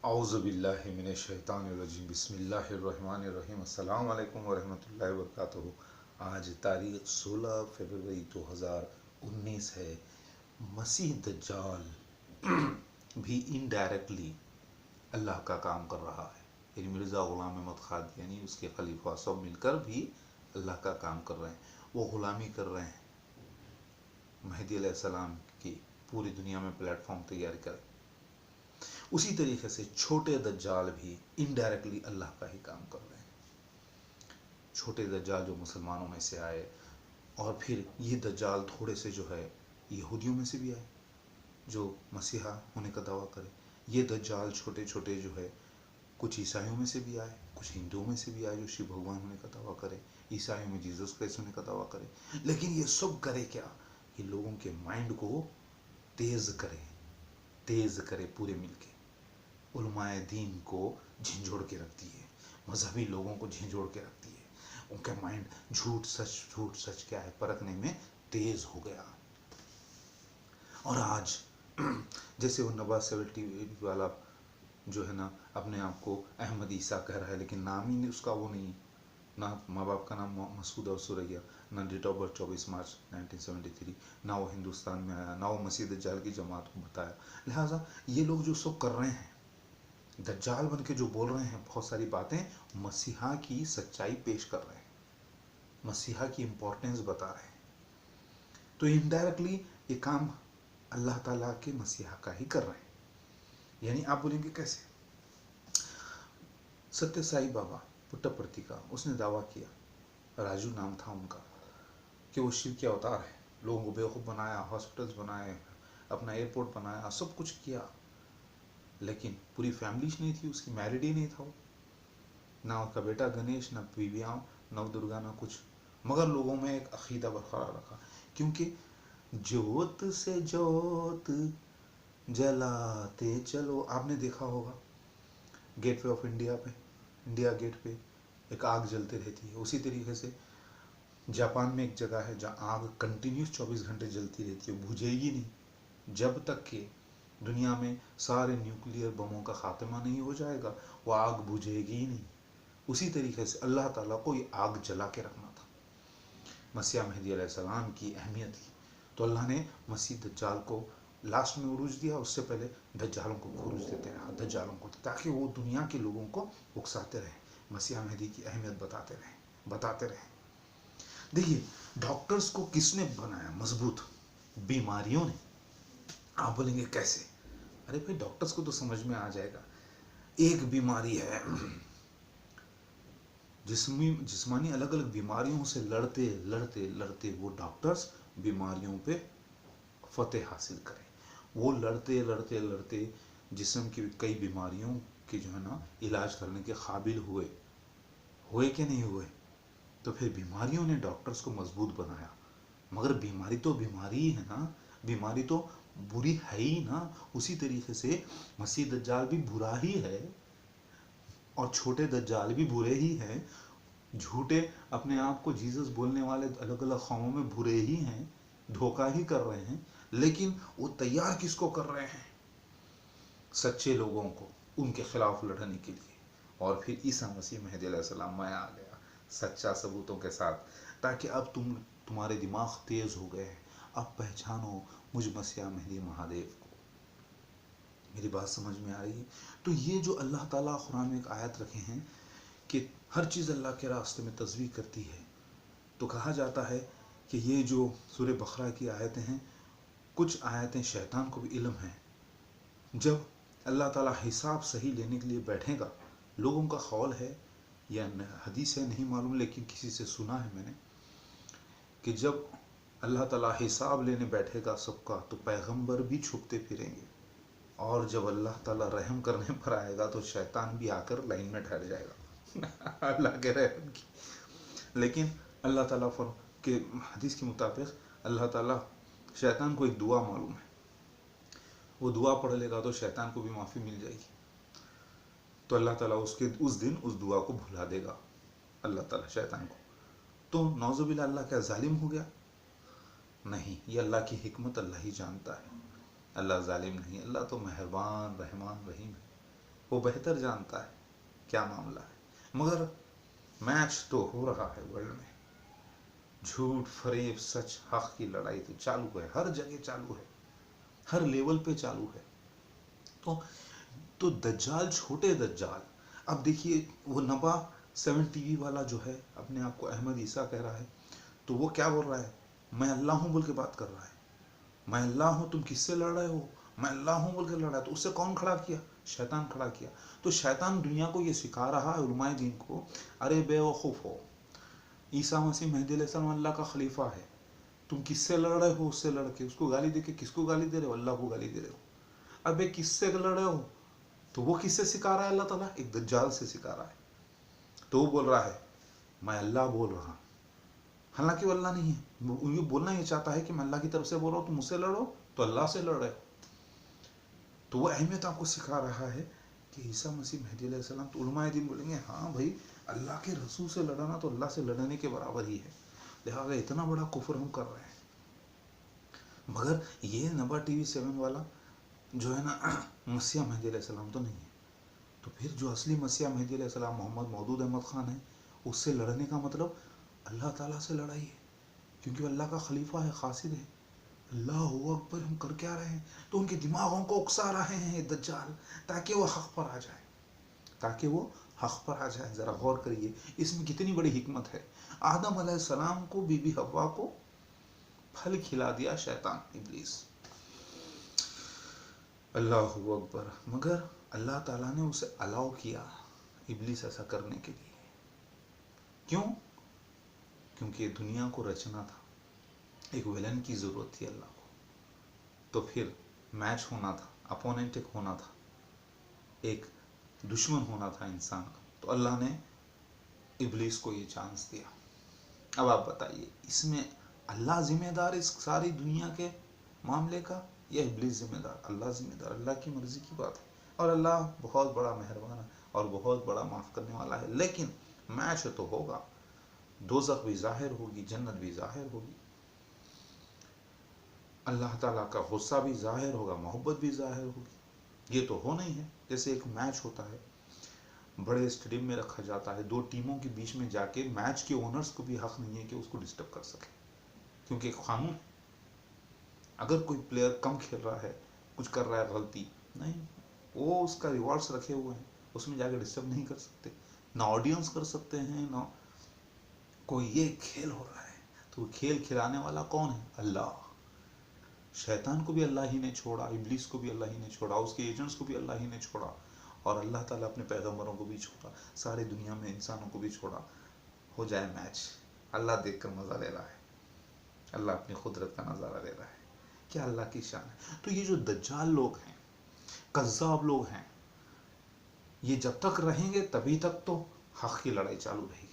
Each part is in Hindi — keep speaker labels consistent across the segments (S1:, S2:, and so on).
S1: औज़ुबिल्लाहि मिनश्शैतानिर्रजीम बिस्मिल्लाहिर्रहमानिर्रहीम अस्सलामु अलैकुम वरहमतुल्लाहि वबरकातुहू। आज तारीख़ 16 फरवरी 2019 है। मसीह दज्जाल भी इनडायरेक्टली अल्लाह का काम कर रहा है। यानी मिर्ज़ा ग़ुलाम अहमद क़ादियानी उसके खलीफा सब मिलकर भी अल्लाह का काम कर रहे हैं। वो ग़ुलामी कर रहे हैं महदी अलैहिस्सलाम की, पूरी दुनिया में प्लेटफॉर्म तैयार करें। उसी तरीके से छोटे दज्जाल भी इनडायरेक्टली अल्लाह का ही काम कर रहे हैं। छोटे दज्जाल जो मुसलमानों में से आए, और फिर ये दज्जाल थोड़े से जो है यहूदियों में से भी आए जो मसीहा होने का दावा करे। ये दज्जाल छोटे छोटे जो है कुछ ईसाइयों में से भी आए, कुछ हिंदुओं में से भी आए जो शिव भगवान होने का दावा करे, ईसाइयों में जीसस क्राइस्ट होने का दावा करे। लेकिन ये सब करे क्या? ये लोगों के माइंड को तेज करे पूरे मिलके। उलमाए दीन को झिंझोड़ के रखती है, मजहबी लोगों को झिंझोड़ के रखती है। उनका माइंड झूठ सच क्या है परखने में तेज हो गया। और आज जैसे वो नवाज 70 वाला जो है ना, अपने आप को अहमद ईसा कह रहा है, लेकिन नाम ही उसका वो नहीं, ना माँ बाप का नाम मसूद और सुरैया, ना डेट ऑफ बर्थ 24 मार्च 1973, ना वो हिंदुस्तान में आया, ना वो मसीह दज्जाल की जमात को बताया। लिहाजा ये लोग जो सब कर रहे हैं, दज्जाल बन के जो बोल रहे हैं बहुत सारी बातें, मसीहा की सच्चाई पेश कर रहे हैं, मसीहा की इंपॉर्टेंस बता रहे हैं। तो इनडायरेक्टली ये काम अल्लाह ताला के मसीहा का ही कर रहे हैं। यानी आप बोलेंगे कैसे? सत्य साई बाबा पुट्टपर्ती का उसने दावा किया, राजू नाम था उनका, कि वो शिव के अवतार है। लोगों को बेवकूफ़ बनाया, हॉस्पिटल्स बनाए, अपना एयरपोर्ट बनाया, सब कुछ किया, लेकिन पूरी फैमिली नहीं थी उसकी, मैरिड ही नहीं था वो, ना उसका बेटा गणेश, ना बीवियाँ, नव दुर्गा, ना कुछ। मगर लोगों में एक अकीदा बरकरार रखा, क्योंकि जोत से जोत जलाते चलो। आपने देखा होगा गेटवे ऑफ इंडिया पे, इंडिया गेट पे एक आग जलती रहती है। उसी तरीके से जापान में एक जगह है जहाँ आग कंटिन्यूस 24 घंटे जलती रहती है, बुझेगी नहीं जब तक कि दुनिया में सारे न्यूक्लियर बमों का खात्मा नहीं हो जाएगा, वो आग बुझेगी ही नहीं। उसी तरीके से अल्लाह ताला को ये आग जला के रखना था। मसीह महदी अलैहिस्सलाम की अहमियत थी, तो अल्लाह ने मसीह दज्जाल को लास्ट में उरूज दिया, उससे पहले दज्जालों को उरूज देते रहा, दज्जालों को, ताकि वो दुनिया के लोगों को उकसाते रहें, मसीह महदी की अहमियत बताते रहें। देखिए, डॉक्टर्स को किसने बनाया मजबूत? बीमारियों ने। आप बोलेंगे कैसे? अरे भाई, डॉक्टर्स को तो समझ में आ जाएगा। एक बीमारी है, जिस्मानी अलग अलग बीमारियों से लड़ते लड़ते लड़ते वो डॉक्टर्स बीमारियों पे फतेह हासिल करें। वो लड़ते लड़ते लड़ते जिस्म की कई बीमारियों के जो है ना इलाज करने के काबिल हुए कि नहीं हुए? तो फिर बीमारियों ने डॉक्टर्स को मजबूत बनाया। मगर बीमारी तो बीमारी ही है ना, बीमारी तो बुरी है ही ना। उसी तरीके से मसीह दज्जाल भी बुरा ही है, और छोटे दज्जाल भी बुरे ही हैं। झूठे अपने आप को जीसस बोलने वाले अलग अलग कौमों में बुरे ही हैं, धोखा ही कर रहे हैं। लेकिन वो तैयार किसको कर रहे हैं? सच्चे लोगों को उनके खिलाफ लड़ने के लिए। और फिर ईसा मसीह महदी अलैहिस्सलाम मैं आ गया सच्चा सबूतों के साथ, ताकि अब तुम्हारे दिमाग तेज हो गए हैं, अब पहचानो मुझ मसीह महदी महादेव को। मेरी बात समझ में आ रही है? तो ये जो अल्लाह ताला कुरान में एक आयत रखे हैं कि हर चीज़ अल्लाह के रास्ते में तस्वीर करती है, तो कहा जाता है कि ये जो सूरह बकरा की आयतें हैं, कुछ आयतें शैतान को भी इल्म है। जब अल्लाह ताला हिसाब सही लेने के लिए बैठेगा, लोगों का ख्याल है या हदीस है नहीं मालूम, लेकिन किसी से सुना है मैंने कि जब अल्लाह ताला हिसाब लेने बैठेगा सबका, तो पैगंबर भी छुपते फिरेंगे, और जब अल्लाह ताला रहम करने पर आएगा तो शैतान भी आकर लाइन में ठहर जाएगा अल्लाह के रहम की। लेकिन अल्लाह ताला के हदीस के मुताबिक अल्लाह ताला शैतान को एक दुआ मालूम है, वो दुआ पढ़ लेगा तो शैतान को भी माफ़ी मिल जाएगी। तो अल्लाह ताला उस दिन उस दुआ को भुला देगा अल्लाह ताला शैतान को। तो नौजुबिल्लाह, अल्लाह क्या जालिम हो गया? नहीं, ये अल्लाह की हिकमत अल्लाह ही जानता है। अल्लाह जालिम नहीं, अल्लाह तो मेहरबान रहमान रहीम है। वो बेहतर जानता है क्या मामला है। मगर मैच तो हो रहा है वर्ल्ड में, झूठ फरेब सच हक की लड़ाई तो चालू है, हर जगह चालू है, हर लेवल पे चालू है। तो दज्जाल, छोटे दज्जाल, अब देखिए वो नबा 7 टीवी वाला जो है अपने आप को अहमद ईसा कह रहा है, तो वो क्या बोल रहा है, मैं अल्लाह हूं बोल के बात कर रहा है, मैं अल्लाह हूं, तुम किससे लड़ रहे हो, मैं अल्लाह हूं बोल के लड़ रहा है। तो उससे कौन खड़ा किया, शैतान खड़ा किया। तो शैतान दुनिया को ये सिखा रहा है, उलमाए दीन को, अरे बेवकूफ हो, ईसा मसीह मेहदी अलैहिस्सलाम अल्लाह का खलीफा है, तुम किससे लड़ रहे हो, उससे लड़के उसको गाली दे के, किसको गाली दे रहे हो, अल्लाह को गाली दे रहे हो। अबे किससे लड़ रहे हो, तो वो किससे सिखा रहा है, अल्लाह ताला एक दज्जाल से सिखा रहा है। तो वो बोल रहा है मैं अल्लाह बोल रहा हूं, हालांकि वो अल्लाह नहीं है, वो ये बोलना ये चाहता है कि मैं अल्लाह की तरफ से बोल रहा हूँ, तुम मुझसे लड़ो, तो अल्लाह से लड़ रहे हो। तो वो अहमियत आपको सिखा रहा है कि ईसा मसीह मेहदी अलैहिस्सलाम, तो उलमाए दीन बोलेंगे हाँ भाई, अल्लाह के रसूल से लड़ना तो अल्लाह से लड़ने के बराबर ही है, लिहाजा इतना बड़ा कुफर हम कर रहे हैं। मगर ये नबा टीवी 7 वाला जो है ना, मसीह मेहदी अलैहिस्सलाम तो नहीं है। तो फिर जो असली मसीह मेहदी अलैहिस्सलाम मोहम्मद मौदूद अहमद खान है, उससे लड़ने का मतलब अल्लाह ताला से लड़ाई है, क्योंकि वो अल्लाह का खलीफा है, खासिद है। अल्लाह अकबर हम कर क्या रहे हैं, तो उनके दिमागों को उकसा रहे हैं दज्जाल, ताकि वो हक पर आ जाए, ताकि वो हक पर आ जाए। जरा गौर करिए इसमें कितनी बड़ी हिकमत है। आदम अलैहिस्सलाम को, बीबी हव्वा को फल खिला दिया शैतान, इब्लीस, अल्लाह अकबर। मगर अल्लाह ताला ने उसे अलाउ किया, इब्लीस ऐसा करने के लिए। क्यों? क्योंकि दुनिया को रचना था, एक विलन की जरूरत थी अल्लाह को, तो फिर मैच होना था, अपोनेंट एक होना था, एक दुश्मन होना था इंसान का, तो अल्लाह ने इब्लीस को ये चांस दिया। अब आप बताइए, इसमें अल्लाह जिम्मेदार इस सारी दुनिया के मामले का, या इब्लीस जिम्मेदार? अल्लाह जिम्मेदार, अल्लाह की मर्जी की बात है, और अल्लाह बहुत बड़ा मेहरबान है और बहुत बड़ा माफ़ करने वाला है। लेकिन मैच तो होगा, दोज़ख भी जाहिर होगी, जन्नत भी जाहिर होगी, अल्लाह ताला का गुस्सा भी जाहिर होगा, मोहब्बत भी जाहिर होगी। ये तो होना ही है। जैसे एक मैच होता है, बड़े स्टेडियम में रखा जाता है, दो टीमों के बीच में जाके मैच के ओनर्स को भी हक नहीं है कि उसको डिस्टर्ब कर सके, क्योंकि एक कानून है। अगर कोई प्लेयर कम खेल रहा है, कुछ कर रहा है गलती, नहीं, वो उसका रिवॉर्ड्स रखे हुए हैं, उसमें जाके डिस्टर्ब नहीं कर सकते, ना ऑडियंस कर सकते हैं, ना कोई। ये खेल हो रहा है, तो खेल खिलाने वाला कौन है? अल्लाह। शैतान को भी अल्लाह ही ने छोड़ा, इब्लीस को भी अल्लाह ही ने छोड़ा, उसके एजेंट्स को भी अल्लाह ही ने छोड़ा, और अल्लाह ताला अपने पैगंबरों को भी छोड़ा, सारी दुनिया में इंसानों को भी छोड़ा। हो जाए मैच, अल्लाह देखकर मज़ा ले रहा है, अल्लाह अपनी कुदरत का नज़ारा ले रहा है। क्या अल्लाह की शान है। तो ये जो दज्जाल लोग हैं, कज़्ज़ाब लोग हैं, ये जब तक रहेंगे तभी तक तो हक की लड़ाई चालू रहेगी,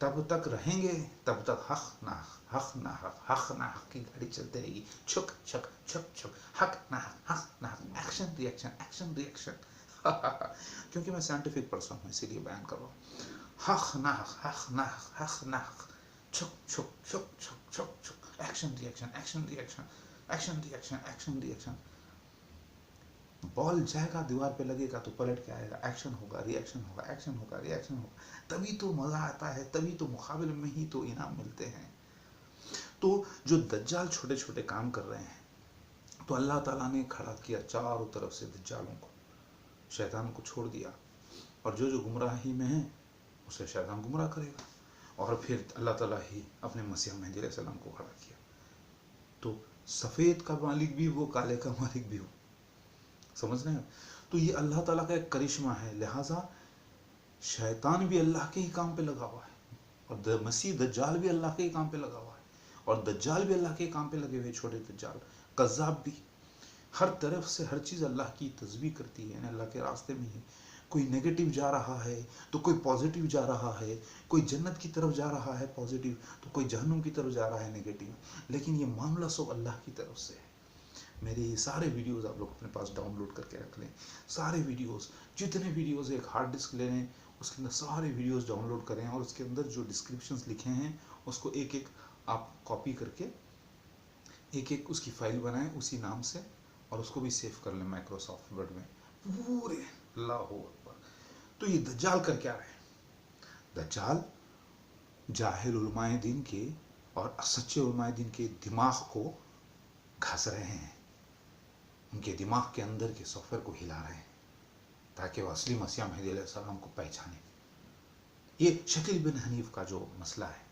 S1: तब तक रहेंगे तब तक हक ना हक ना हक, हक ना हक की गाड़ी चलती रहेगी, छुक छक छुक छुक, हक ना हक ना हक, एक्शन रिएक्शन एक्शन रिएक्शन। क्योंकि मैं साइंटिफिक पर्सन हूँ, इसीलिए बयान कर रहा हूँ। हक ना हक, हक ना हक, हक ना हक, छुक छुक छुक छुक छुक छुक, action reaction action reaction action reaction action reaction. Ball जाएगा दीवार पे लगेगा तो पलट के आएगा, एक्शन होगा रिएक्शन होगा, एक्शन होगा रिएक्शन होगा, तभी तो मज़ा आता है, तभी तो मुकाबले में ही तो इनाम मिलते हैं। तो जो दज्जाल छोटे छोटे काम कर रहे हैं, तो अल्लाह ताला ने खड़ा किया चारों तरफ से दज्जालों को, शैतान को छोड़ दिया, और जो जो गुमराही में है उसे शैतान गुमराह करेगा, और फिर अल्लाह ताला ही अपने मसीह मेहदी अलैहिस्सलाम को खड़ा किया। तो सफ़ेद का मालिक भी वो, काले का मालिक भी हो, समझ रहे हैं? तो ये अल्लाह ताला का एक करिश्मा है। लिहाजा शैतान भी अल्लाह के ही काम पे लगा हुआ है, और मसीह दज्जाल भी अल्लाह के ही काम पे लगा हुआ है, और दज्जाल भी अल्लाह के काम पे लगे हुए, छोटे दज्जाल, कज़्ज़ाब भी। हर तरफ से हर चीज़ अल्लाह की तस्बीह करती है, यानी अल्लाह के रास्ते में ही। कोई नेगेटिव जा रहा है तो कोई पॉजिटिव जा रहा है, कोई जन्नत की तरफ जा रहा है पॉजिटिव, तो कोई जहन्नुम की तरफ जा रहा है नेगेटिव। लेकिन ये मामला सब अल्लाह की तरफ से है। मेरे ये सारे वीडियोस आप लोग अपने पास डाउनलोड करके रख लें, सारे वीडियोस, जितने वीडियोस, एक हार्ड डिस्क ले लें, उसके अंदर सारे वीडियोस डाउनलोड करें, और उसके अंदर जो डिस्क्रिप्शंस लिखे हैं उसको एक एक आप कॉपी करके एक एक उसकी फाइल बनाएं उसी नाम से, और उसको भी सेव कर लें माइक्रोसॉफ्ट वर्ड में। पूरे अल्लाह अकबर। तो ये दज्जाल कर क्या रहे हैं? दज्जाल जाहिल उलमाए दिन के और सच्चे उलमाए दिन के दिमाग को घस रहे हैं, उनके दिमाग के अंदर के सॉफ्टवेयर को हिला रहे हैं ताकि वो असली मसीह मेहदी अलैहिस्सलाम को पहचाने। ये शकील बिन हनीफ का जो मसला है,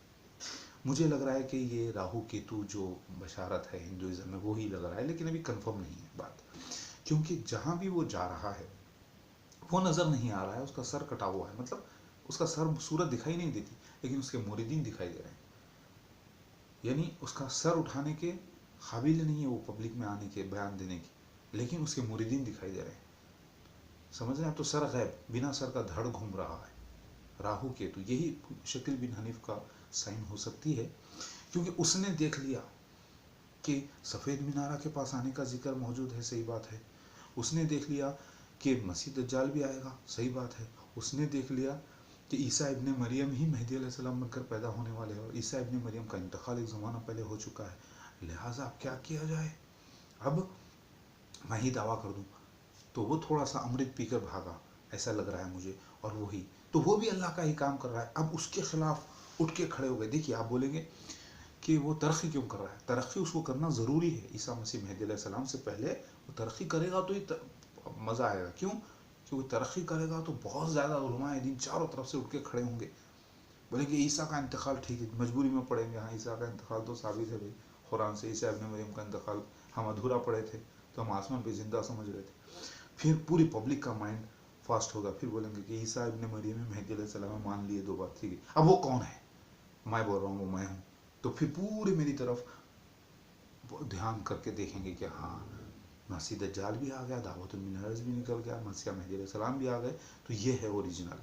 S1: मुझे लग रहा है कि ये राहु केतु जो बशारत है हिंदुइज्म में वो ही लग रहा है, लेकिन अभी कंफर्म नहीं है बात, क्योंकि जहां भी वो जा रहा है वो नज़र नहीं आ रहा है, उसका सर कटा हुआ है, मतलब उसका सर सूरत दिखाई नहीं देती, लेकिन उसके मुरीदीन दिखाई दे रहे हैं। यानी उसका सर उठाने के काबिल नहीं है वो पब्लिक में आने के, बयान देने के, लेकिन उसके मुरीदीन दिखाई दे रहे हैं। समझ रहे हैं? तो सर गैब, बिना सर का धड़ घूम रहा है। राहु केतु यही शकील बिन हनीफ का साइन हो सकती है, क्योंकि उसने देख लिया कि सफ़ेद मीनारा के पास आने का जिक्र मौजूद है, सही बात है। उसने देख लिया कि मसीह दज्जाल भी आएगा, सही बात है। उसने देख लिया कि ईसा इब्ने मरियम ही मेहदी अलैहिस्सलाम बनकर पैदा होने वाले हैं, और ईसा इब्ने मरियम का इंतकाल एक ज़माना पहले हो चुका है। लिहाजा अब क्या किया जाए? अब मैं ही दावा कर दूं तो वो थोड़ा सा अमृत पीकर भागा, ऐसा लग रहा है मुझे, और वही तो वो भी अल्लाह का ही काम कर रहा है। अब उसके खिलाफ उठ के खड़े हो गए। देखिए, आप बोलेंगे कि वो तरक्की क्यों कर रहा है? तरक्की उसको करना ज़रूरी है। ईसा मसीह मेहदी अलैहिस्सलाम से पहले वो तरक्की करेगा तो ही मज़ा आएगा। क्यों? क्योंकि तरक्की करेगा तो बहुत ज़्यादा उलमाए दीन चारों तरफ से उठ के खड़े होंगे, बोलेंगे ईसा का इंतकाल ठीक है, मजबूरी में पढ़ेंगे, हाँ ईसा का इंतकाल तो साबित है भाई कुरान से, ईसा इब्ने मरियम का इंतकाल हम अधूरा पढ़े थे तो हम आसमान पे जिंदा समझ रहे थे। फिर पूरी पब्लिक का माइंड फास्ट होगा, फिर बोलेंगे कि ईसा इब्ने मरियम में मेहदी अलैहिस्सलाम मान लिए, दो बात ठीक है, अब वो कौन है? मैं बोल रहा हूँ वो मैं हूँ। तो फिर पूरे मेरी तरफ ध्यान करके देखेंगे कि हाँ मसीह दज्जाल भी आ गया, दावतुल मिनारज भी निकल गया, मसीह मेहदी अलैहिस्सलाम भी आ गए, तो ये है ओरिजिनल।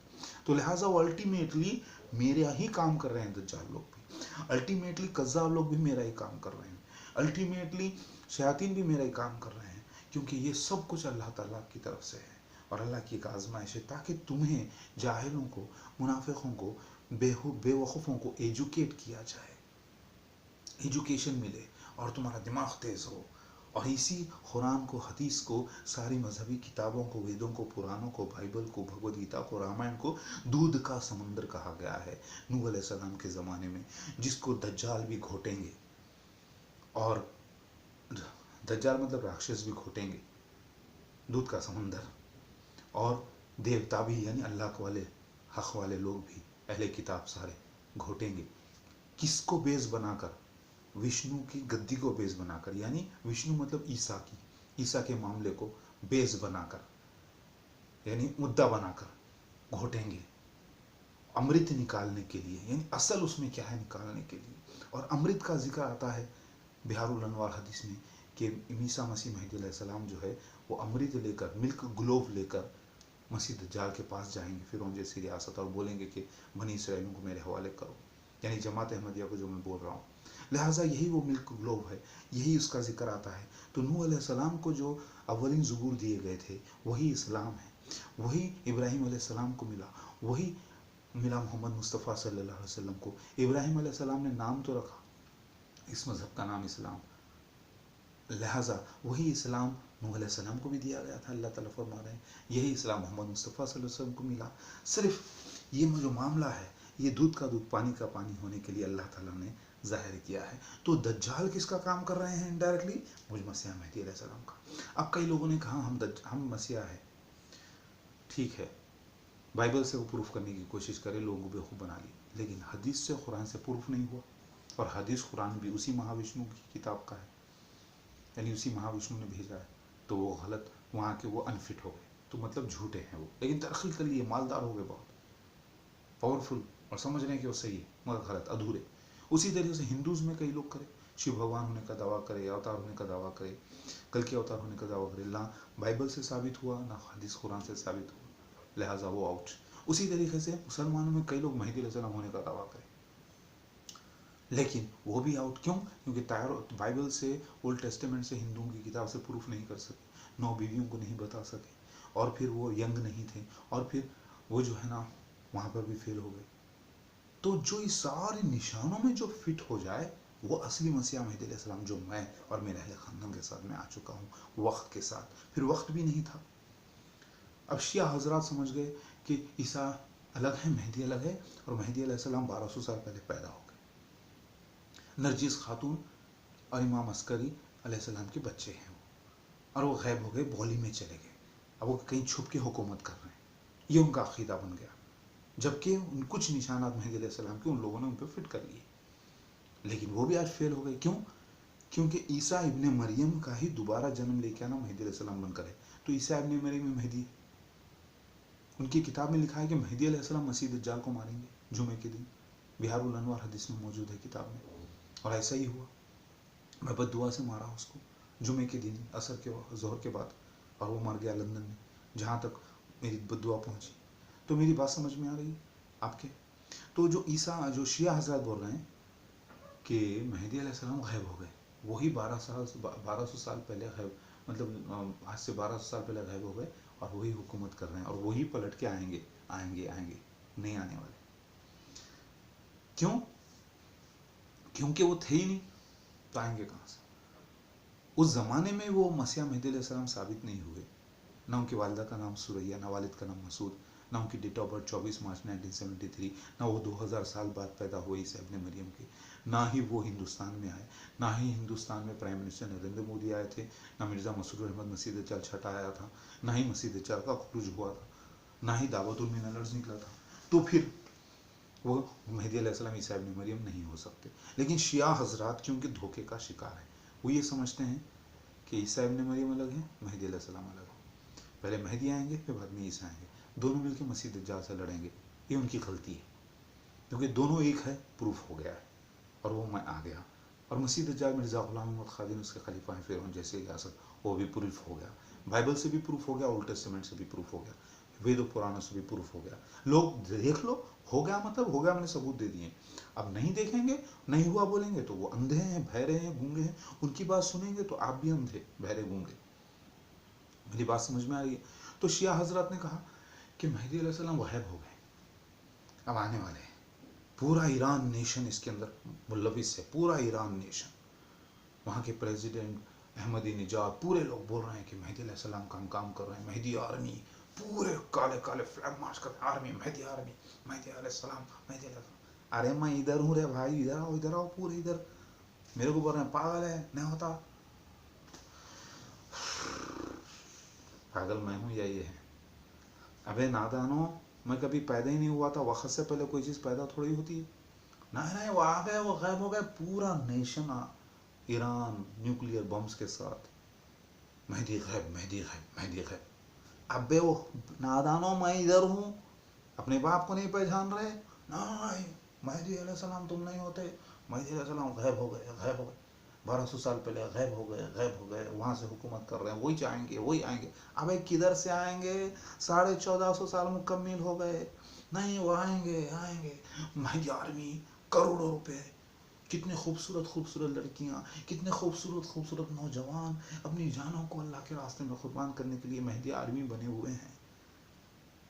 S1: तो लिहाजा वो अल्टीमेटली मेरा ही काम कर रहे हैं दज्जाल लोग भी, अल्टीमेटली कज़्ज़ाब लोग भी मेरा ही काम कर रहे हैं, अल्टीमेटली शयातीन भी मेरा ही काम कर रहे हैं, क्योंकि ये सब कुछ अल्लाह ताला की तरफ से है और अल्लाह की एक आजमाइश है, ताकि तुम्हें जाहिलों को, मुनाफिकों को, बेवकूफ़ों को एजुकेट किया जाए, एजुकेशन मिले और तुम्हारा दिमाग तेज़ हो। और इसी कुरान को, हदीस को, सारी मजहबी किताबों को, वेदों को, पुराणों को, बाइबल को, भगवद गीता को, रामायण को दूध का समंदर कहा गया है नूह अलैहिस्सलाम के ज़माने में, जिसको दज्जाल भी घोटेंगे, और दज्जाल मतलब राक्षस भी घोटेंगे, दूध का समंदर। और देवता भी, यानी अल्लाह वाले, हक वाले लोग भी, अहले किताब सारे घोटेंगे। किसको बेस बनाकर? विष्णु की गद्दी को बेस बनाकर, यानी विष्णु मतलब ईसा की, ईसा के मामले को बेस बनाकर, यानी मुद्दा बनाकर घोटेंगे अमृत निकालने के लिए। यानी असल उसमें क्या है निकालने के लिए। और अमृत का जिक्र आता है बिहारुल अनवार हदीस में कि ईसा मसीह मेहदी अलैहिस्सलाम जो है वो अमृत लेकर, मिल्क ग्लोव लेकर मसीह दज्जाल के पास जाएंगे फिरौन जैसी रियासत, और बोलेंगे कि बनी इसराइलियों को मेरे हवाले करो, यानी जमात अहमदिया को जो मैं बोल रहा हूँ। लिहाजा यही वो मिल्क ग्लोव है, यही उसका जिक्र आता है। तो नूह अलैहिस्सलाम को जो अव्वलिन ज़ुबूर दिए गए थे वही इस्लाम है, वही इब्राहीम अलैहिस्सलाम को मिला, वही मिला मोहम्मद मुस्तफ़ा सल्लल्लाहु अलैहि वसल्लम को। इब्राहीम अलैहिस्सलाम ने नाम तो रखा, इस मज़हब का नाम इस्लाम, लिहाजा वही इस्लाम नूह अलैहिस्सलाम को भी दिया गया था। अल्लाह ताला फरमा रहे हैं यही इस्लाम मोहम्मद मुस्तफ़ा सल्लल्लाहु अलैहि वसल्लम को मिला। सिर्फ ये जो मामला है ये दूध का दूध पानी का पानी होने के लिए अल्लाह ताला ने जाहिर किया है। तो दज्जाल किसका काम कर रहे हैं इनडायरेक्टली? मुझ मसीह मेहदी अलैहिस्सलाम का। अब कई लोगों ने कहा हम मसीहा है, ठीक है, बाइबल से वो प्रूफ करने की कोशिश करे, लोगों को बेवकूफ़ बना ली, लेकिन हदीस से, कुरान से प्रूफ नहीं हुआ। और हदीस कुरान भी उसी महाविष्णु की किताब का है, यानी उसी महाविष्णु ने भेजा है, तो वो गलत, वहाँ के वो अनफिट हो गए, तो मतलब झूठे हैं वो, लेकिन तरक्की कर लिए, मालदार हो गए, बहुत पावरफुल, और समझ रहे हैं कि वो सही है मगर गलत, अधूरे। उसी तरीके से हिंदूज़ में कई लोग करे, शिव भगवान होने का दावा करे, अवतार होने का दावा करे, कल के अवतार होने का दावा करे, ना बाइबल से साबित हुआ ना हदीस कुरान से साबित हुआ, लिहाजा वो आउट। उसी तरीके से मुसलमानों में कई लोग मेहदी अलैहिस्सलाम होने का दावा करें, लेकिन वो भी आउट। क्यों? क्योंकि बाइबल से, ओल्ड टेस्टामेंट से, हिंदुओं की किताब से प्रूफ नहीं कर सके, 9 बीवियों को नहीं बता सके, और फिर वो यंग नहीं थे, और फिर वो जो है ना वहाँ पर भी फेल हो गए। तो जो इस सारे निशानों में जो फिट हो जाए वो असली मसीहा मेहदी अलैहिस्सलाम, जो मैं और मेरे अहले ख़ानदान के साथ में आ चुका हूँ वक्त के साथ। फिर वक्त भी नहीं था, अब शिया हजरात समझ गए कि ईसा अलग है, मेहदी अलग है, और मेहदी अलैहिस्सलाम 1200 साल पहले पैदा हो गए। नरजिस खातून और इमाम अस्करी अलैहिस्सलाम के बच्चे हैं वो, और वो गैब हो गए, बौली में चले गए। अब वो कहीं छुप के हुकूमत कर रहे हैं, ये उनका अकीदा बन गया। जबकि उन कुछ निशानात मेहदी अलैहिस्सलाम के उन लोगों ने उन पर फिट कर लिए, लेकिन वो भी आज फेल हो गए। क्यों? क्योंकि ईसा इब्ने मरियम का ही दोबारा जन्म लेके आना मेहदी अलैहिस्सलाम बनकर है। तो ईसा इब्ने मरियम में मेहदी, उनकी किताब में लिखा है कि मेहदी अलैहिस्सलाम मसीह दज्जाल को मारेंगे जुमे के दिन। बिहारुल अनवार हदीस में मौजूद है किताब में, और ऐसा ही हुआ। मैं बद्दुआ से मारा उसको जुमे के दिन असर के जोहर के बाद, और वो मर गया लंदन में, जहाँ तक मेरी बद्दुआ पहुँची। तो मेरी बात समझ में आ रही है आपके? तो जो ईसा, जो शिया हजरत बोल रहे हैं कि मेहदी अलैहिस्सलाम गैब हो गए, वही 1200 साल पहले गैब, मतलब आज से 1200 साल पहले गैब हो गए, और वही हुकूमत कर रहे हैं, और वही पलट के आएंगे आएंगे आएंगे, नहीं आने वाले। क्यों? क्योंकि वो थे ही नहीं, तो आएंगे कहाँ से? उस ज़माने में वो मसीह मेहदी अलैहिस्सलाम साबित नहीं हुए। ना उनकी वालिदा का नाम सुरैया, ना वालिद का नाम मसूद, ना उनकी डेट ऑफ बर्थ 24 मार्च 1973, ना वो 2000 साल बाद पैदा हुए ईसा इब्ने मरियम के, ना ही वो हिंदुस्तान में आए, ना ही हिंदुस्तान में प्राइम मिनिस्टर नरेंद्र मोदी आए थे, ना मिर्ज़ा मसरूर अहमद मसीह दज्जाल छठा आया था, ना ही मसीह दज्जाल का खुरूज हुआ था, ना ही दावतुल मिनलर्स निकला था। तो फिर वो मेहदी अलैहिस्सलाम ईसा इब्ने मरियम नहीं हो सकते। लेकिन शिया हजरात क्योंकि धोखे का शिकार है, वो ये समझते हैं कि ईसा इब्ने मरियम अलग है, मेहदी अलैहिस्सलाम अलग है। पहले मेहदी आएंगे, फिर बाद में ईसा आएंगे, दोनों मिलकर मसीह दज्जाल से लड़ेंगे। ये उनकी गलती है, क्योंकि दोनों एक है, प्रूफ हो गया है, और वो मैं आ गया। और मसीह दज्जाल मिर्ज़ा ग़ुलाम अहमद ख़ादिम उसके खलीफा हैं, फिर जैसे रियासत, वो भी प्रूफ हो गया। बाइबल से भी प्रूफ हो गया, ओल्ड टेस्टामेंट से भी प्रूफ हो गया, वेद पुराणों से भी प्रूफ हो गया। लोग देख लो, हो गया मतलब हो गया, हमने सबूत दे दिए। अब नहीं देखेंगे, नहीं हुआ बोलेंगे, तो वो अंधे हैं, बहरे हैं, गूंगे हैं। उनकी बात सुनेंगे तो आप भी अंधे, बहरे, गूंगे। मेरी बात समझ में आ रही है? तो शिया हजरत ने कहा कि मेहदी अलैहिस्सलाम गैब हो गए, अब आने वाले हैं। पूरा ईरान नेशन इसके अंदर मुलविस है, पूरा ईरान नेशन, वहाँ के प्रेसिडेंट अहमदी निजाद, पूरे लोग बोल रहे हैं कि मेहदी अलैहिस्सलाम का हम काम कर रहे हैं। मेहदी आर्मी, पूरे काले काले फ्लैग मार्च कर, आर्मी, मेहदी अलैहिस्सलाम, मेहदी अलैहिस्सलाम। अरे मैं इधर हूँ रे भाई, इधर आओ, पूरे इधर। मेरे को बोल रहे हैं पागल है, नहीं होता। पागल मैं हूँ या ये है? अबे नादानो, मैं कभी पैदा ही नहीं हुआ था, वक्त से पहले कोई चीज़ पैदा थोड़ी होती है। नहीं नहीं, वो आ गए, वो गैब हो गए, पूरा नेशन ईरान न्यूक्लियर बम्स के साथ। मेहदी गैब, मेहदी गैब, मेहदी गैब। अबे वो नादानो, मैं इधर हूँ, अपने बाप को नहीं पहचान रहे? नहीं, मेहदी अलैहिस्सलाम तुम नहीं होते, मेहदी अलैहिस्सलाम गैब हो गए, गैब हो गए, 1200 साल पहले गैब हो गए, गैब हो गए, वहाँ से हुकूमत कर रहे हैं, वही आएंगे, वही आएंगे। अबे किधर से आएंगे? 1450 साल मुकम्मिल हो गए, नहीं वो आएंगे, आएंगे। महंगी आर्मी, करोड़ों रुपए, कितने खूबसूरत खूबसूरत लड़कियाँ, कितने खूबसूरत खूबसूरत नौजवान अपनी जानों को अल्लाह के रास्ते में कुर्बान करने के लिए मेहदी आर्मी बने हुए हैं।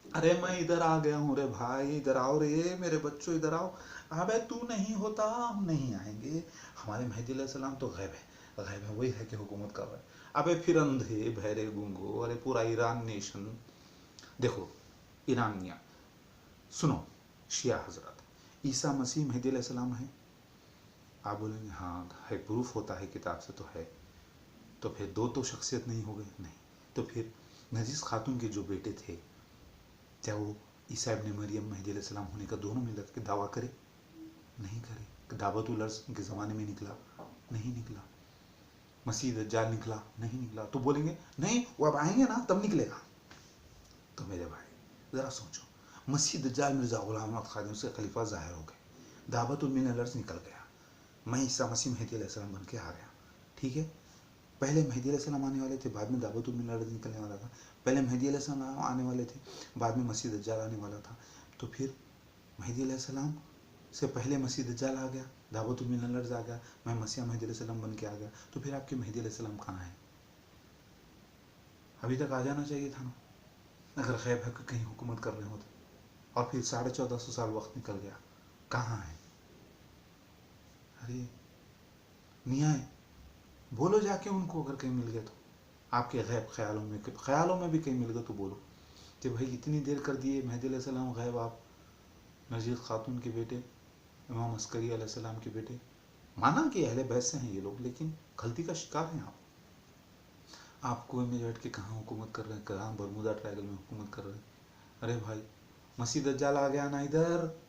S1: अरे मैं इधर आ गया हूँ रे भाई, इधर आओ रे मेरे बच्चों, इधर आओ। अबे तू नहीं होता, हम नहीं आएंगे। हमारे मेहदी अलैहिस्सलाम तो गैब है, गैब है, वही है कि हुकूमत कर रहा है। अबे फिर अंधे, बहरे, गूंगो, अरे पूरा ईरान नेशन। देखो ईरानिया, सुनो शिया हजरत, ईसा मसीह मेहदी अलैहिस्सलाम है? आप बोलेंगे हाँ है, प्रूफ होता है किताब से तो है। तो फिर दो तो शख्सियत नहीं हो गए? नहीं। तो फिर नजीस खातून के जो बेटे थे, क्या वो ईसा इब्ने मरियम मेहदी अलैहिस्सलाम होने का दोनों मिलकर के दावा करे? नहीं करे। दावतुल अर्स के ज़माने में निकला? नहीं निकला। मसीह दज्जाल निकला? नहीं निकला। तो बोलेंगे नहीं, वो अब आएंगे ना तब निकलेगा। तो मेरे भाई ज़रा सोचो, मसीह दज्जाल मिर्ज़ा ग़ुलाम अहमद ख़ादिम से खलीफा ज़ाहिर हो गए, दावतुल मिनलर्स निकल गया, मैं ईसा मसीह मेहदी अलैहिस्सलाम बन के आ गया। ठीक है, पहले मेहदी अलैहिस्सलाम आने वाले थे, बाद में दावतुल मिनलर्स निकलने वाला था। पहले मेहदी अलैहिस्सलाम आने वाले थे, बाद में मसीह दज्जाल आने वाला था। तो फिर मेहदी अलैहिस्सलाम से पहले मसीह दज्जाल आ गया, दावतुल मिनलर्स आ गया, मैं मसीह मेहदी अलैहिस्सलाम बन के आ गया। तो फिर आपके मेहदी अलैहिस्सलाम कहाँ है? अभी तक आ जाना चाहिए था ना, अगर गैब है कि कहीं हुकूमत कर रहे होते। और फिर 1450 साल वक्त निकल गया, कहाँ है? अरे नहीं आए, बोलो जाके उनको, अगर कहीं मिल गए तो। आपके गैब ख्यालों में भी कहीं मिल गए तो बोलो। कि भाई इतनी देर कर दिए मेहदी अलैहिस्सलाम गायब, आप नजीर खातून के बेटे, इमाम अस्करी अलैहिस्सलाम के बेटे। माना कि अहले बैत से हैं ये लोग, लेकिन गलती का शिकार हैं आप। आप कुएं में बैठ के कहाँ हुकूमत कर रहे हैं, कहाँ बरमूदा ट्रायंगल में हुकूमत कर रहे हैं। अरे भाई मसीह दज्जाल आ गया ना इधर,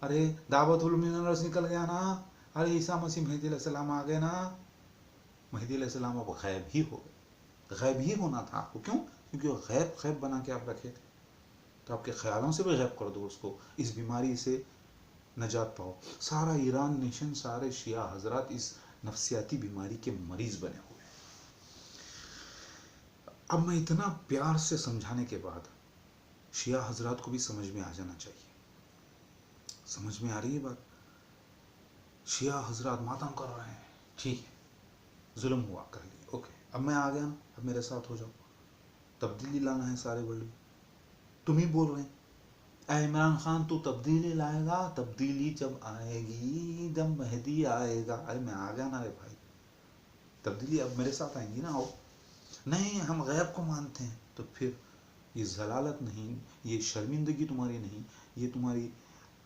S1: अरे दावतुल मिनरस निकल गया ना, अरे ईसा मसीह मेहदी अलैहिस्सलाम आ गए ना। मेहदी अलैहिस्सलाम अब गैब ही हो गए, गैब ही होना था आपको। क्यों? क्योंकि वो गैब गैब बना के आप रखे थे। तो आपके ख्यालों से भी गैब कर दो उसको, इस बीमारी से नजात पाओ। सारा ईरान नेशन, सारे शिया हजरात इस नफ्सियाती बीमारी के मरीज बने हुए हैं। अब मैं इतना प्यार से समझाने के बाद शिया हजरात को भी समझ में आ जाना चाहिए। समझ में आ रही है बात? शिया हजरात मातम कर रहे हैं, ठीक है जुल्म हुआ कर लिए, ओके, अब मैं आ गया ना, अब मेरे साथ हो जाओ। तब्दीली लाना है सारे वर्ल्ड में, तुम ही बोल रहे हैं ऐ इमरान खान तू तब्दीली लाएगा, तब्दीली जब आएगी जब मेहदी आएगा। अरे मैं आ गया ना रे भाई, तब्दीली अब मेरे साथ आएंगी ना। आओ, नहीं हम गैब को मानते हैं। तो फिर ये जलालत नहीं, ये शर्मिंदगी तुम्हारी नहीं, ये तुम्हारी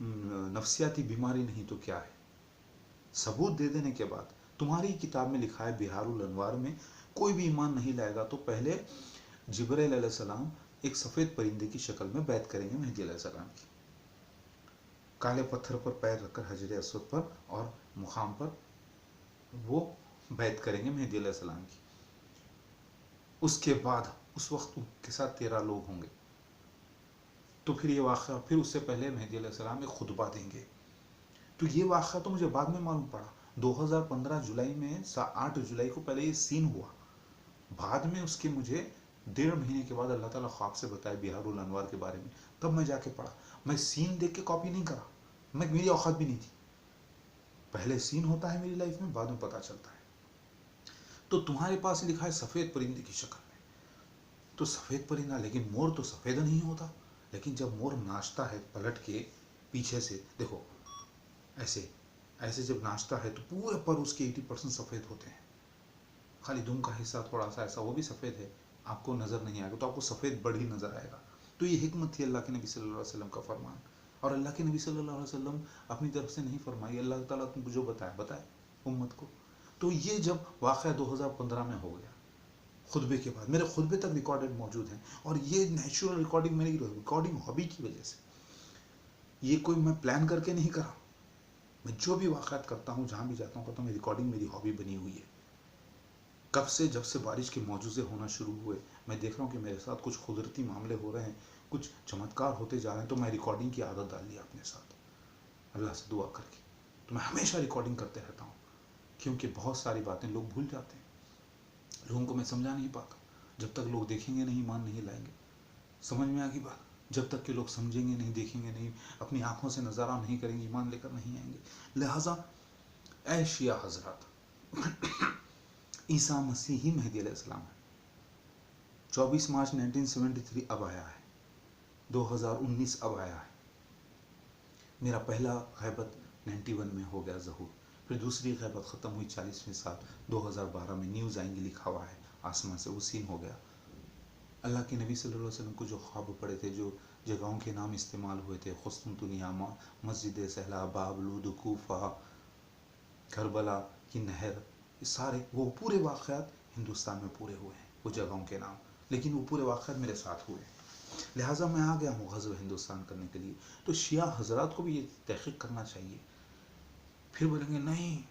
S1: नफ्सियाती बीमारी नहीं तो क्या है? सबूत दे देने के बाद, तुम्हारी किताब में लिखा है बिहारुल अनवार में, कोई भी ईमान नहीं लाएगा तो पहले जिब्राइल अलैहिस्सलाम एक सफ़ेद परिंदे की शक्ल में बैत करेंगे मेहदी अलैहिस्सलाम की, काले पत्थर पर पैर रखकर हजर अस्वद पर और मुकाम पर वो बैत करेंगे मेहदी अलैहिस्सलाम की। उसके बाद उस वक्त उनके साथ 13 लोग होंगे। तो फिर ये वाक़या, फिर उससे पहले मेहदी अलैहिस्सलाम एक खुतबा देंगे। तो ये वाक़या तो मुझे बाद में मालूम पड़ा, 2015 जुलाई में 8 जुलाई को पहले ये सीन हुआ, बाद में उसके मुझे 1.5 महीने के बाद अल्लाह ताला ख्वाब से बताया बिहारुल अनवार के बारे में, तब मैं जाके पढ़ा। मैं सीन देख के कॉपी नहीं करा, मैं मेरी औकात भी नहीं थी। पहले सीन होता है मेरी लाइफ में, बाद में पता चलता है। तो तुम्हारे पास लिखा है सफ़ेद परिंदे की शक्ल में, तो सफ़ेद परिंदा, लेकिन मोर तो सफ़ेद नहीं होता। लेकिन जब मोर नाचता है पलट के पीछे से, देखो ऐसे ऐसे जब नाचता है तो पूरे पर उसके 80% सफ़ेद होते हैं, खाली दुम का हिस्सा थोड़ा सा ऐसा वो भी सफ़ेद है, आपको नज़र नहीं आएगा, तो आपको सफ़ेद बड़ ही नज़र आएगा। तो ये हिकमत थी अल्लाह के नबी सल्लल्लाहु अलैहि वसल्लम का फरमान। और अल्लाह के नबी सल्लल्लाहु अलैहि वसल्लम अपनी तरफ से नहीं फरमाई, अल्लाह ताला तुमको जो बताए उम्मत को। तो ये जब वाक़या 2015 में हो गया, खुतबे के बाद, मेरे खुतबे तक रिकॉर्डेड मौजूद हैं, और ये नेचुरल रिकॉर्डिंग, मेरी रिकॉर्डिंग हॉबी की वजह से, ये कोई मैं प्लान करके नहीं करा। मैं जो भी वाक़यात करता हूँ, जहाँ भी जाता हूँ, करता हूँ, रिकॉर्डिंग मेरी हॉबी बनी हुई है। कब से? जब से बारिश के मौजूज़े होना शुरू हुए, मैं देख रहा हूँ कि मेरे साथ कुछ कुदरती मामले हो रहे हैं, कुछ चमत्कार होते जा रहे हैं, तो मैं रिकॉर्डिंग की आदत डाल ली अपने साथ, अल्लाह से दुआ करके। तो मैं हमेशा रिकॉर्डिंग करते रहता हूँ, क्योंकि बहुत सारी बातें लोग भूल जाते हैं, लोगों को मैं समझा नहीं पाता। जब तक लोग देखेंगे नहीं, ईमान नहीं लाएंगे। समझ में आ गई बात? जब तक कि लोग समझेंगे नहीं, देखेंगे नहीं, अपनी आंखों से नज़ारा नहीं करेंगे, ईमान लेकर नहीं आएंगे। लिहाजा ऐ शिया हजरात, ईसा मसीह ही मेहदी अलैहिस्सलाम है। 24 मार्च 1973 अब आया है, 2019 अब आया है। मेरा पहला गैबत 91 में हो गया ज़हूर, फिर दूसरी गैबत ख़त्म हुई 40वें साल 2012 में, न्यूज़ आएंगी लिखा हुआ है आसमान से, वो सीन हो गया। अल्लाह के नबी सल्लल्लाहु अलैहि वसल्लम को जो ख्वाब पड़े थे, जो जगहों के नाम इस्तेमाल हुए थे, कुस्तुनतुनिया, मस्जिद सहला, बाबलूद, कूफा, करबला की नहर, ये सारे वो पूरे वाक़यात हिंदुस्तान में पूरे हुए हैं, वो जगहों के नाम, लेकिन वो पूरे वाक़यात मेरे साथ हुए। लिहाजा मैं आ गया हूँ ग़ज़व हिंदुस्तान करने के लिए। तो शिया हजरात को भी ये तहक़ीक़ करना चाहिए। फिर बोलेंगे नहीं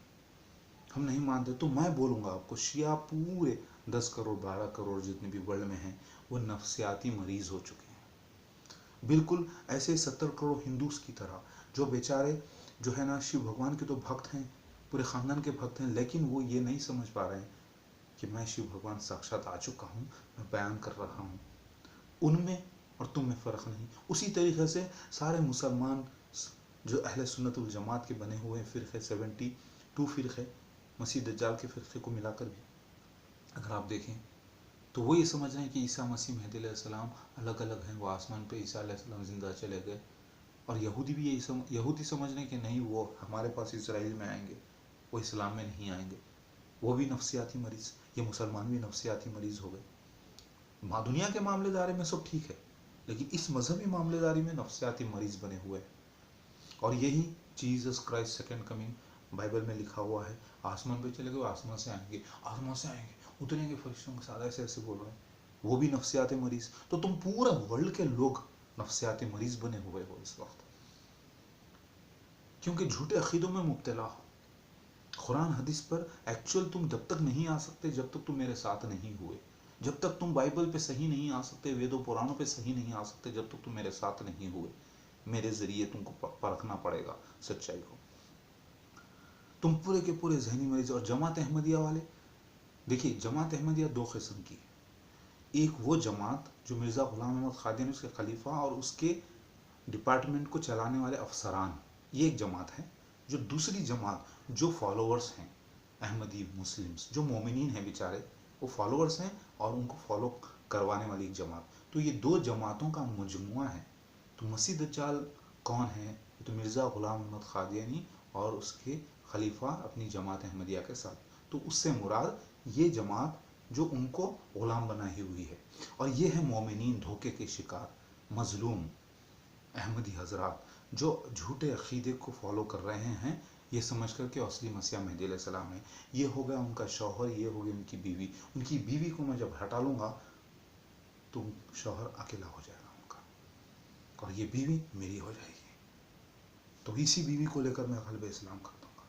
S1: हम नहीं मानते, तो मैं बोलूँगा आपको, शिया पूरे 10 करोड़ 12 करोड़ जितने भी वर्ल्ड में हैं, वो नफ्सियाती मरीज़ हो चुके हैं, बिल्कुल ऐसे 70 करोड़ हिंदूस की तरह, जो बेचारे जो है ना, शिव भगवान के तो भक्त हैं, पूरे ख़ानदान के भक्त हैं, लेकिन वो ये नहीं समझ पा रहे हैं कि मैं शिव भगवान साक्षात आ चुका हूँ, मैं बयान कर रहा हूँ। उनमें और तुम में फ़र्क नहीं। उसी तरीक़े से सारे मुसलमान जो अहले सुन्नत वल जमात के बने हुए फ़िरक़े, 72 फ़िरक़े, मसीह दज्जाल के फ़िरक़े को मिलाकर भी अगर आप देखें, तो वो ये समझ रहे हैं कि ईसा मसीह मेहदी अलैहिस्सलाम अलग अलग हैं, वो आसमान पे ईसा अलैहिस्सलाम ज़िंदा चले गए। और यहूदी भी यहूदी समझ रहे हैं कि नहीं, वो हमारे पास इसराइल में आएंगे, वो इस्लाम में नहीं आएंगे। वो भी नफ्सियाती मरीज़, ये मुसलमान भी नफ्सियाती मरीज़ हो गए। दुनिया के मामलेदारी में सब ठीक है, लेकिन इस मजहबी मामलेदारी में नफ्सियाती मरीज बने हुए हैं। और यही Jesus Christ second coming Bible में लिखा हुआ है। आसमान पे चले गए, आसमान से आएंगे, आसमान से आएंगे, उतरेंगे फरिश्तों के साथ, ऐसे ऐसे बोल रहे हैं। वो भी नफ्सियाती मरीज। तो तुम पूरा वर्ल्ड के लोग नफ्सियाती मरीज बने हुए हो इस वक्त, क्योंकि झूठे अकीदों में मुब्तला हो। कुरान हदीस पर एक्चुअल तुम जब तक नहीं आ सकते जब तक तुम मेरे साथ नहीं हुए। जब तक तुम बाइबल पे सही नहीं आ सकते, वेदों पुराणों पे सही नहीं आ सकते, जब तक तुम मेरे साथ नहीं हुए। मेरे जरिए तुमको परखना पड़ेगा सच्चाई को। तुम पूरे के पूरे जहनी मरीज। और जमात अहमदिया वाले, देखिए जमात अहमदिया दो किस्म की है। एक वो जमात जो मिर्ज़ा गुलाम अहमद कादियानी उसके खलीफा और उसके डिपार्टमेंट को चलाने वाले अफसरान, ये एक जमात है। जो दूसरी जमात जो फॉलोअर्स हैं अहमदी मुस्लिम्स, जो मोमिनीन हैं बेचारे, वो फॉलोअर्स हैं और उनको फॉलो करवाने वाली एक जमात। तो ये दो जमातों का मजमुआ है। तो मसीह दज्जाल कौन है? तो मिर्ज़ा गुलाम अहमद कादियानी और उसके खलीफा अपनी जमात अहमदिया के साथ। तो उससे मुराद ये जमात जो उनको गुलाम बनाई हुई है। और ये है मोमिनीन, धोखे के शिकार, मजलूम अहमदी हजरात, जो झूठे अकीदे को फॉलो कर रहे हैं ये समझ कर के असली मसीह मेहदी अलैहिस्सलाम है। ये हो गया उनका शौहर, ये हो गई उनकी बीवी। उनकी बीवी को मैं जब हटा लूँगा तो शौहर अकेला हो जाएगा उनका, और ये बीवी मेरी हो जाएगी। तो इसी बीवी को लेकर मैं ग़ल्बे इस्लाम कर दूँगा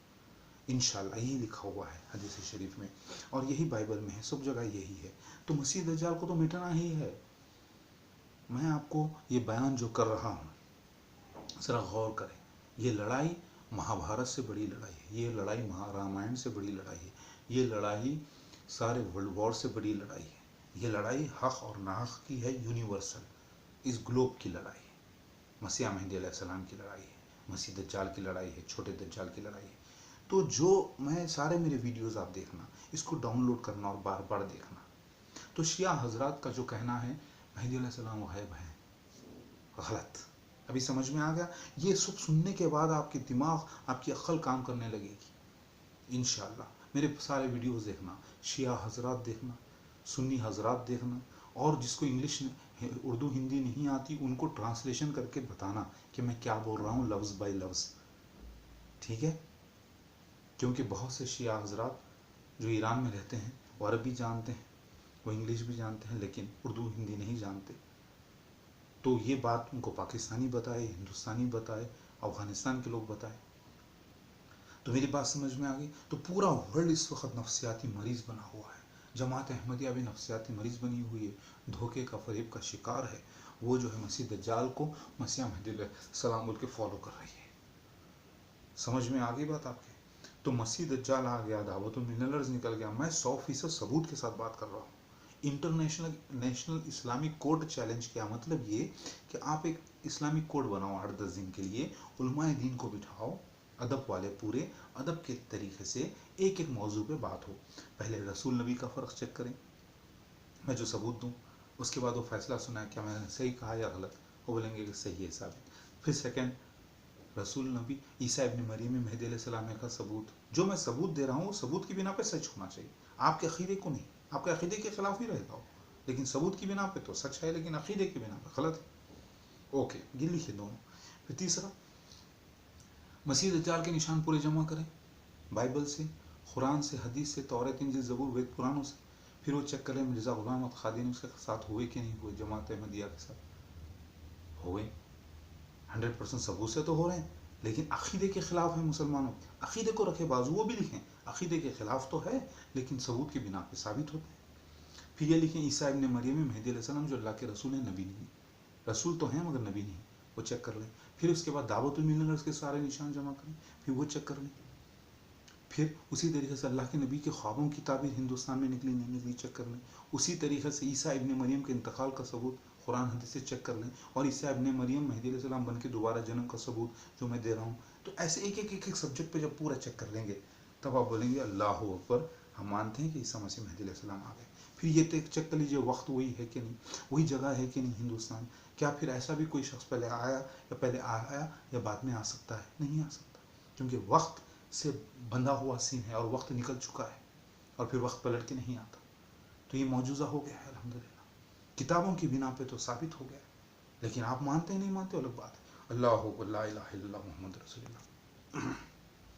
S1: इंशाअल्लाह। यही लिखा हुआ है हदीस शरीफ में, और यही बाइबल में है, सब जगह यही है। तो मसीह दज्जाल को तो मिटना ही है। मैं आपको ये बयान जो कर रहा हूँ, ज़रा गौर करें। ये लड़ाई महाभारत से बड़ी लड़ाई है, ये लड़ाई रामायण से बड़ी लड़ाई है, ये लड़ाई सारे वर्ल्ड वॉर से बड़ी लड़ाई है। ये लड़ाई हक़ और नाहक़ की है, यूनिवर्सल, इस ग्लोब की लड़ाई है। मसीह मेहदी अलैहिस्सलाम की लड़ाई है, मसीह दज्जाल की लड़ाई है, छोटे दज्जाल की लड़ाई है। तो जो मैं सारे मेरे वीडियोज़ आप देखना, इसको डाउनलोड करना और बार बार देखना। तो शिया हजरात का जो कहना है मेहदी अलैहिस्सलाम गायब है, गलत। अभी समझ में आ गया? ये सब सुनने के बाद आपकी दिमाग, आपकी अक्ल काम करने लगेगी इंशाअल्लाह। मेरे सारे वीडियोस देखना, शिया हजरात देखना, सुन्नी हजरात देखना, और जिसको इंग्लिश उर्दू हिंदी नहीं आती उनको ट्रांसलेशन करके बताना कि मैं क्या बोल रहा हूँ लफ्ज़ बाय लफ्ज़, ठीक है? क्योंकि बहुत से शिया हजरात जो ईरान में रहते हैं वो अरबी जानते हैं, वो इंग्लिश भी जानते हैं, लेकिन उर्दू हिंदी नहीं जानते। तो ये बात उनको पाकिस्तानी बताए, हिंदुस्तानी बताए, अफ़गानिस्तान के लोग बताए। तो मेरी बात समझ में आ गई? तो पूरा वर्ल्ड इस वक्त नफ्सियाती मरीज़ बना हुआ है। जमात अहमदिया भी नफ्सियाती मरीज़ बनी हुई है, धोखे का, फरेब का शिकार है। वो जो है मसीह दज्जाल को मसीह मेहदी अलैहिस्सलाम बोल के फॉलो कर रही है। समझ में आ गई बात आपके? तो मसीह दज्जाल आ गया, दावतुल मिनलर्स निकल गया। मैं 100% सबूत के साथ बात कर रहा हूँ। International national Islamic code challenge किया, मतलब ये कि आप एक इस्लामिक कोड बनाओ 8-10 दिन के लिए, उलमाए दीन को बिठाओ, अदब वाले, पूरे अदब के तरीके से एक एक मौजू पे बात हो। पहले रसूल नबी का फ़र्क चेक करें, मैं जो सबूत दूँ, उसके बाद वो फैसला सुनाए क्या मैंने सही कहा या गलत। वो बोलेंगे कि सही है साबित। फिर सेकंड, रसूल नबी ईसा इब्न मरियम मेहदी अलैहिस्सलाम का सबूत, जो मैं सबूत दे रहा हूँ वो सबूत की बिना पे सच होना चाहिए, आपके अकीदे को नहीं। आपके अकीदे के खिलाफ ही रहेगा वो, लेकिन सबूत की बिना पे तो सच है, लेकिन अकीदे की बिना पे गलत है। ओके, ये लिखे दोनों। फिर तीसरा, मसीह दज्जाल के निशान पूरे जमा करें, बाइबल से, कुरान से, हदीस से, तौरात, इंजील, ज़बूर, वेद पुराणों से। फिर वो चेक करें मिर्ज़ा गुलाम अहमद कादियानी उसके साथ हुए कि नहीं हुए, जमात अहमदिया के साथ हुए। 100% सबूत से तो हो रहे हैं, लेकिन अकीदे के खिलाफ है मुसलमानों के। अकीदे को रखे बाजू, वो भी लिखें अकीदे के खिलाफ तो है लेकिन सबूत की बिना पे साबित होते हैं। फिर ये लिखें ईसा इब्न मरियम मेहदी अलैहिस्सलाम जो अल्लाह के रसूल हैं, नबी नहीं। रसूल तो हैं मगर नबी नहीं, वो चेक कर लें। फिर उसके बाद दावतुल मिनलर्स के सारे निशान जमा करें, फिर वो चेक कर लें। फिर उसी तरीके से अल्लाह के नबी के ख्वाबों की ताबीर हिंदुस्तान में निकली नहीं निकली चेक कर लें। उसी तरीके से ईसा इब्न मरियम के इंतकाल का सबूत कुरान हदीस से चेक कर लें। और ईसा इब्न मरियम मेहदी अलैहिस्सलाम बन के दोबारा जन्म का सबूत जो मैं दे रहा हूँ। तो ऐसे एक एक एक एक सब्जेक्ट पे जब पूरा चेक कर लेंगे तब आप बोलेंगे अल्लाह अकबर, हम मानते हैं कि ईसा मसीह मेहदी अलैहिस्सलाम आ गए। फिर ये चेक कर लीजिए वक्त वही है कि नहीं, वही जगह है कि नहीं हिंदुस्तान। क्या फिर ऐसा भी कोई शख्स पहले आया या पहले आया या बाद में आ सकता है? नहीं आ सकता, क्योंकि वक्त से बंधा हुआ सीन है और वक्त निकल चुका है और फिर वक्त पलट के नहीं आता। तो ये मौजूज़ा हो गया है अल्हम्दुलिल्लाह। किताबों की बिना पे तो साबित हो गया, लेकिन आप मानते नहीं मानते अलग बात है। अल्लाह ला इलाहा इल्लल्लाह मुहम्मद रसूलुल्लाह।